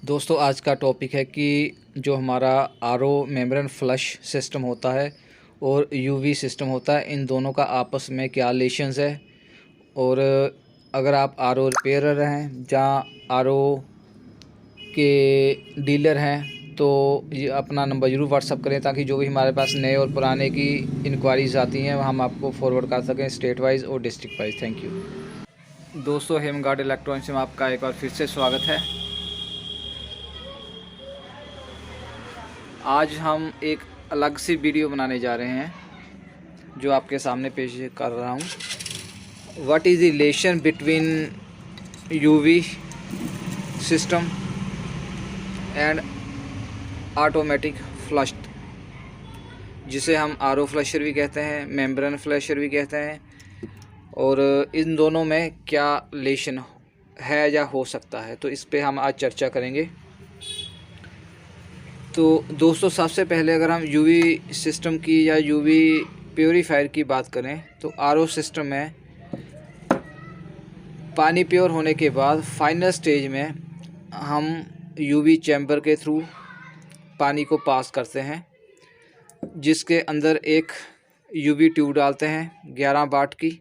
दोस्तों आज का टॉपिक है कि जो हमारा आरओ मेम्ब्रेन फ्लश सिस्टम होता है और यूवी सिस्टम होता है, इन दोनों का आपस में क्या रिलेशंस है। और अगर आप आरओ रिपेयरर हैं जहाँ आरओ के डीलर हैं तो ये अपना नंबर ज़रूर व्हाट्सअप करें ताकि जो भी हमारे पास नए और पुराने की इंक्वायरीज़ आती हैं हम आपको फॉरवर्ड कर सकें स्टेट वाइज और डिस्ट्रिक्ट वाइज। थैंक यू दोस्तों, हेमगार्ड इलेक्ट्रॉनिक्स में आपका एक बार फिर से स्वागत है। आज हम एक अलग सी वीडियो बनाने जा रहे हैं जो आपके सामने पेश कर रहा हूँ। What is the relation between UV system and automatic flush, जिसे हम आरओ फ्लशर भी कहते हैं, मेम्ब्रेन फ्लशर भी कहते हैं। और इन दोनों में क्या रिलेशन है या हो सकता है, तो इस पे हम आज चर्चा करेंगे। तो दोस्तों सबसे पहले अगर हम यूवी सिस्टम की या यूवी प्योरीफायर की बात करें तो आरओ सिस्टम में पानी प्योर होने के बाद फाइनल स्टेज में हम यूवी चैम्बर के थ्रू पानी को पास करते हैं, जिसके अंदर एक यूवी ट्यूब डालते हैं 11 वाट की,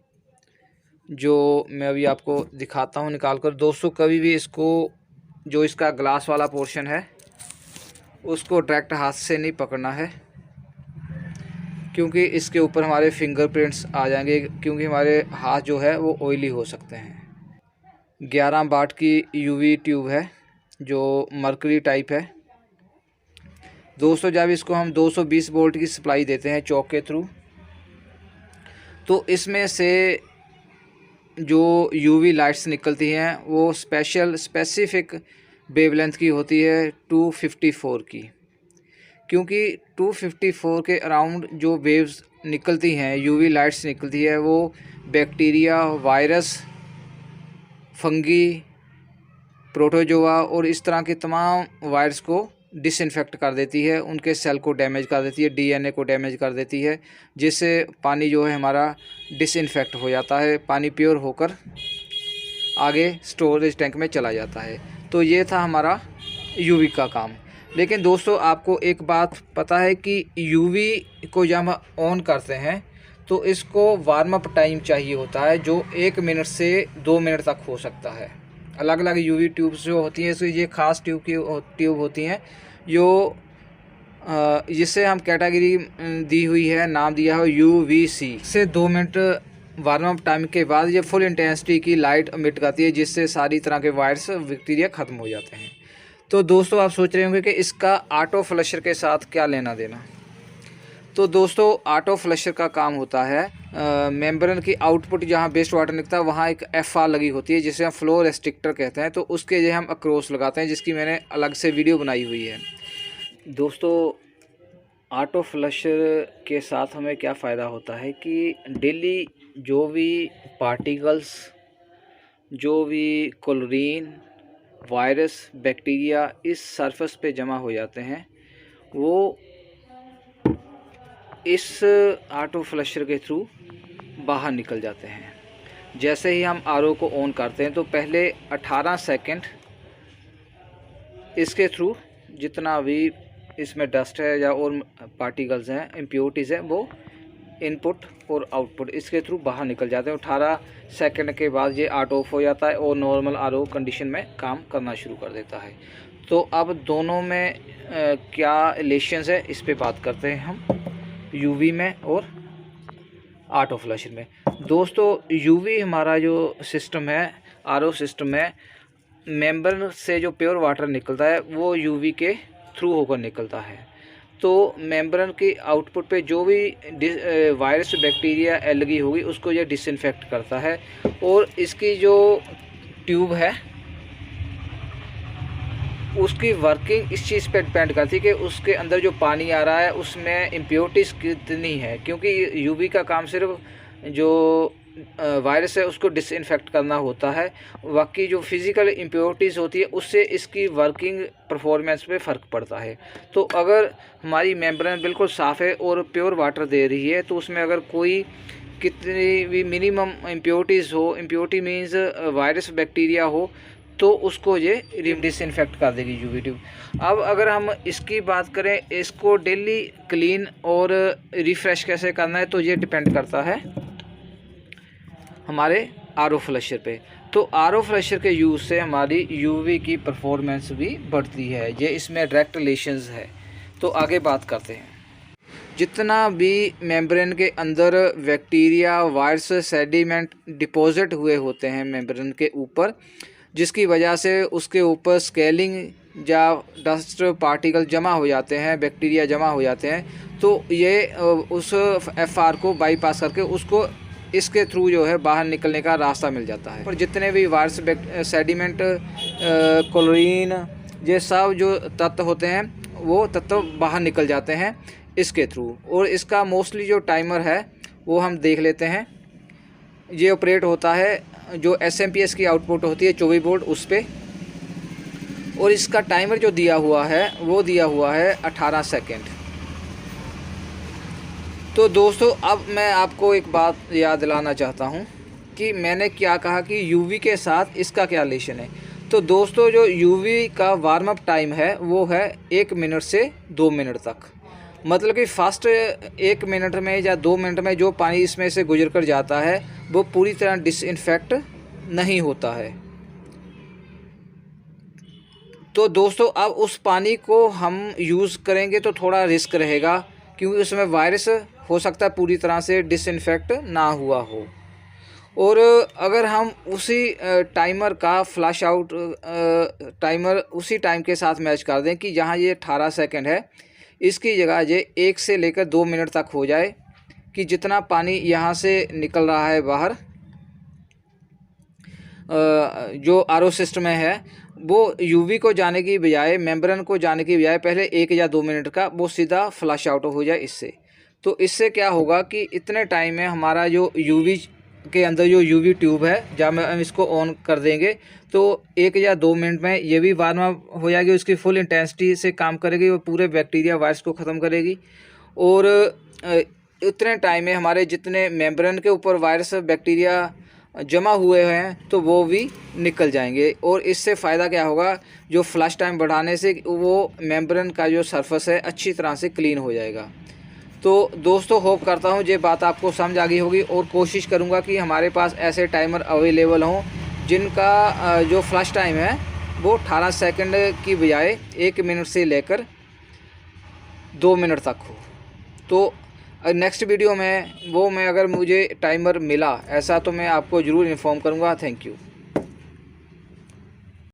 जो मैं अभी आपको दिखाता हूं निकाल कर। दोस्तों कभी भी इसको, जो इसका ग्लास वाला पोर्शन है उसको डायरेक्ट हाथ से नहीं पकड़ना है, क्योंकि इसके ऊपर हमारे फिंगरप्रिंट्स आ जाएंगे, क्योंकि हमारे हाथ जो है वो ऑयली हो सकते हैं। 11 वाट की यूवी ट्यूब है जो मरकरी टाइप है। दोस्तों जब इसको हम 220 वोल्ट की सप्लाई देते हैं चौक के थ्रू, तो इसमें से जो यूवी लाइट्स निकलती हैं वो स्पेसिफिक वेवलेंथ की होती है 254 की, क्योंकि 254 के अराउंड जो वेव्स निकलती हैं, यूवी लाइट्स निकलती है, वो बैक्टीरिया, वायरस, फंगी, प्रोटोजोआ और इस तरह के तमाम वायरस को डिसइंफेक्ट कर देती है, उनके सेल को डैमेज कर देती है, डीएनए को डैमेज कर देती है, जिससे पानी जो है हमारा डिसइंफेक्ट हो जाता है, पानी प्योर होकर आगे स्टोरेज टैंक में चला जाता है। तो ये था हमारा यूवी का काम। लेकिन दोस्तों आपको एक बात पता है कि यूवी को जब हम ऑन करते हैं तो इसको वार्म अप टाइम चाहिए होता है, जो 1 मिनट से 2 मिनट तक हो सकता है। अलग अलग यूवी ट्यूब्स जो होती हैं, इसकी ये ख़ास ट्यूब होती हैं जो जिससे हम कैटेगरी दी हुई है, नाम दिया है यूवीसी। से 2 मिनट वार्म अप टाइम के बाद ये फुल इंटेंसिटी की लाइट एमिट करती है, जिससे सारी तरह के वायरस बैक्टीरिया ख़त्म हो जाते हैं। तो दोस्तों आप सोच रहे होंगे कि इसका ऑटो फ्लशर के साथ क्या लेना देना। तो दोस्तों ऑटो फ्लशर का काम होता है, मेम्ब्रेन की आउटपुट जहाँ वेस्ट वाटर निकलता है वहाँ एक एफआर लगी होती है, जिसे हम फ्लो रेस्ट्रिक्टर कहते हैं। तो उसके लिए हम अक्रॉस लगाते हैं, जिसकी मैंने अलग से वीडियो बनाई हुई है। दोस्तों ऑटो फ्लशर के साथ हमें क्या फ़ायदा होता है कि डेली जो भी पार्टिकल्स, जो भी क्लोरीन, वायरस, बैक्टीरिया इस सरफेस पे जमा हो जाते हैं, वो इस ऑटो फ्लशर के थ्रू बाहर निकल जाते हैं। जैसे ही हम आरओ को ऑन करते हैं तो पहले 18 सेकंड इसके थ्रू जितना भी इसमें डस्ट है या और पार्टिकल्स हैं, इम्प्योरिटीज़ हैं, वो इनपुट और आउटपुट इसके थ्रू बाहर निकल जाते हैं। 18 सेकंड के बाद ये ऑटो ऑफ हो जाता है और नॉर्मल आरओ कंडीशन में काम करना शुरू कर देता है। तो अब दोनों में क्या रिलेशंस है, इस पे बात करते हैं हम, यूवी में और ऑटो फ्लशर में। दोस्तों यूवी हमारा जो सिस्टम है, आरओ सिस्टम में, मेम्ब्रेन से जो प्योर वाटर निकलता है वो यूवी के थ्रू होकर निकलता है। तो मेम्ब्रेन की आउटपुट पे जो भी वायरस, बैक्टीरिया, एलगी होगी उसको ये डिसइंफेक्ट करता है। और इसकी जो ट्यूब है उसकी वर्किंग इस चीज़ पे डिपेंड करती है कि उसके अंदर जो पानी आ रहा है उसमें इम्प्योरिटीज़ कितनी है, क्योंकि यूवी का काम सिर्फ जो वायरस है उसको डिसइंफेक्ट करना होता है, बाकी जो फिज़िकल इम्प्योरिटीज़ होती है उससे इसकी वर्किंग परफॉर्मेंस पे फ़र्क पड़ता है। तो अगर हमारी मेम्ब्रेन बिल्कुल साफ़ है और प्योर वाटर दे रही है, तो उसमें अगर कोई कितनी भी मिनिमम इम्प्योरिटीज़ हो, इम्प्योरिटी मीन्स वायरस, बैक्टीरिया हो, तो उसको ये डिसइंफेक्ट कर देगी यूवी ट्यूब। अब अगर हम इसकी बात करें, इसको डेली क्लीन और रिफ़्रेश कैसे करना है, तो ये डिपेंड करता है हमारे आरओ फ्लशर पे। तो आरओ फ्लशर के यूज़ से हमारी यूवी की परफॉर्मेंस भी बढ़ती है, ये इसमें डायरेक्ट रिलेशंस है। तो आगे बात करते हैं। जितना भी मेम्ब्रेन के अंदर बैक्टीरिया, वायरस, सेडिमेंट डिपॉजिट हुए होते हैं मेम्ब्रेन के ऊपर, जिसकी वजह से उसके ऊपर स्केलिंग या डस्ट पार्टिकल जमा हो जाते हैं, बैक्टीरिया जमा हो जाते हैं, तो ये उस एफआर को बाईपास करके उसको इसके थ्रू जो है बाहर निकलने का रास्ता मिल जाता है। और जितने भी वायरस, सेडिमेंट, क्लोरीन, ये सब जो तत्व होते हैं वो तत्व बाहर निकल जाते हैं इसके थ्रू। और इसका मोस्टली जो टाइमर है वो हम देख लेते हैं। ये ऑपरेट होता है जो SMPS की आउटपुट होती है 24 वोल्ट उस पर, और इसका टाइमर जो दिया हुआ है वो दिया हुआ है 18 सेकेंड। तो दोस्तों अब मैं आपको एक बात याद दिलाना चाहता हूँ कि मैंने क्या कहा कि यूवी के साथ इसका क्या रिलेशन है। तो दोस्तों जो यूवी का वार्म अप टाइम है वो है 1 मिनट से 2 मिनट तक। मतलब कि फर्स्ट 1 मिनट में या 2 मिनट में जो पानी इसमें से गुजर कर जाता है वो पूरी तरह डिसइंफेक्ट नहीं होता है। तो दोस्तों अब उस पानी को हम यूज़ करेंगे तो थोड़ा रिस्क रहेगा, क्योंकि उसमें वायरस हो सकता है पूरी तरह से डिसइंफेक्ट ना हुआ हो। और अगर हम उसी टाइमर का फ्लैश आउट टाइमर उसी टाइम के साथ मैच कर दें कि जहाँ ये 18 सेकंड है, इसकी जगह ये 1 से लेकर 2 मिनट तक हो जाए, कि जितना पानी यहाँ से निकल रहा है बाहर जो आरओ सिस्टम में है, वो यूवी को जाने की बजाय, मेम्ब्रेन को जाने की बजाय पहले 1 या 2 मिनट का वो सीधा फ्लश आउट हो जाए इससे। तो इससे क्या होगा कि इतने टाइम में हमारा जो यूवी के अंदर जो यूवी ट्यूब है, जब हम इसको ऑन कर देंगे तो 1 या 2 मिनट में ये भी वार्म अप हो जाएगी, उसकी फुल इंटेंसिटी से काम करेगी, वो पूरे बैक्टीरिया वायरस को ख़त्म करेगी। और इतने टाइम में हमारे जितने मेम्ब्रेन के ऊपर वायरस, बैक्टीरिया जमा हुए हैं तो वो भी निकल जाएंगे। और इससे फ़ायदा क्या होगा, जो फ्लश टाइम बढ़ाने से वो मेम्ब्रेन का जो सरफेस है अच्छी तरह से क्लीन हो जाएगा। तो दोस्तों होप करता हूँ ये बात आपको समझ आ गई होगी, और कोशिश करूँगा कि हमारे पास ऐसे टाइमर अवेलेबल हों जिनका जो फ्लश टाइम है वो 18 सेकंड की बजाय 1 मिनट से लेकर 2 मिनट तक हो। तो नेक्स्ट वीडियो में मैं अगर मुझे टाइमर मिला ऐसा तो मैं आपको ज़रूर इन्फॉर्म करूँगा। Thank you.